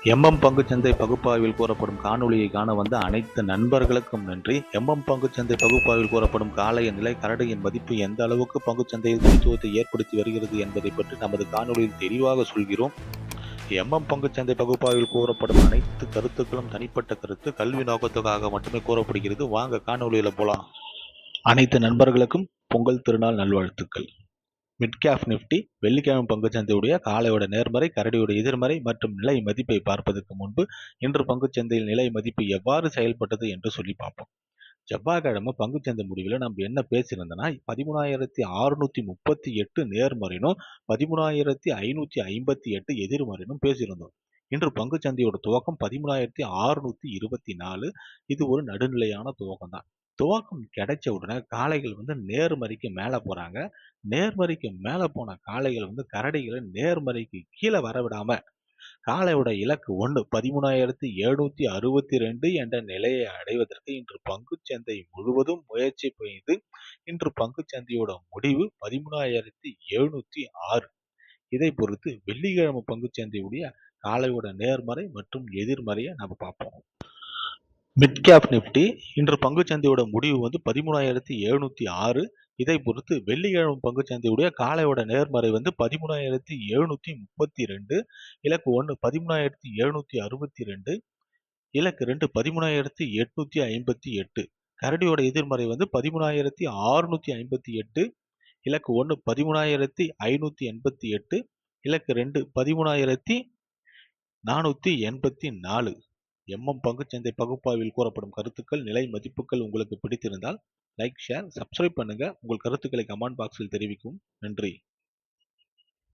பங்குச்சந்தை பகுப்பாய்வில் கூறப்படும் காணொளியை காண வந்த அனைத்து நண்பர்களுக்கும் நன்றி. பங்குச்சந்தை பகுப்பாய்வில் கூறப்படும் காலைய நிலை கரடியின் மதிப்பு எந்த அளவுக்கு பங்குச்சந்தையில் தனித்துவத்தை ஏற்படுத்தி வருகிறது என்பதை பற்றி நமது காணொளியில் தெளிவாக சொல்கிறோம். பங்குச்சந்தை பகுப்பாய்வில் கூறப்படும் அனைத்து கருத்துக்களும் தனிப்பட்ட கருத்து, கல்வி நோக்கத்துக்காக மட்டுமே கூறப்படுகிறது. வாங்க காணொளியில போலாம். அனைத்து நண்பர்களுக்கும் பொங்கல் திருநாள் நல்வாழ்த்துக்கள். மிட் கேப் நிஃப்டி வெள்ளிக்கிழமை பங்குச்சந்தையுடைய காலையோட நேர்மறை, கரடியோட எதிர்மறை மற்றும் நிலை மதிப்பை பார்ப்பதற்கு முன்பு இன்று பங்குச்சந்தையில் நிலை மதிப்பு எவ்வாறு செயல்பட்டது என்று சொல்லி பார்ப்போம். செவ்வாய்க்கிழமை பங்குச்சந்தை முடிவில் நம்ம என்ன பேசியிருந்தோம்னா 13,638 நேர்மறைனும் 13,558 எதிர்மறைனும் பேசியிருந்தோம். இன்று பங்குச்சந்தையோட துவக்கம் 13,624. இது ஒரு நடுநிலையான துவக்கம் தான். துவக்கம் கிடைச்ச உடனே காளைகள் நேர்மறைக்கு மேலே போறாங்க. நேர்மறைக்கு மேலே போன காளைகள் கரடிகளை நேர்மறைக்கு கீழே வரவிடாம காளையோட இலக்கு 13,762 என்ற நிலையை அடைவதற்கு இன்று பங்குச்சந்தை முழுவதும் முயற்சி செய்து இன்று பங்குச்சந்தையோட முடிவு 13,706. இதை பொறுத்து வெள்ளிக்கிழமை பங்குச்சந்தையுடைய காளையோட நேர்மறை மற்றும் எதிர்மறையை நம்ம பார்ப்போம். மிட் கேப் நிஃப்டி இன்று பங்குச்சந்தையோட முடிவு 13,706. இதை பொறுத்து வெள்ளிக்கிழமை பங்குச்சந்தையுடைய காலையோட நேர்மறை 13,732, இலக்கு 1 13,762, இலக்கு 2 13,858. கரடியோட எதிர்மறை 13,658, இலக்கு 1 13,588, இலக்கு 2 13,484. பங்குச்சந்தை பகுப்பாய்வில் கூறப்படும் கருத்துக்கள், நிலை மதிப்புகள் உங்களுக்கு பிடித்திருந்தால் லைக், ஷேர், சப்ஸ்கிரைப் பண்ணுங்க. உங்கள் கருத்துக்களை கமெண்ட் பாக்ஸில் தெரிவிக்கவும். நன்றி.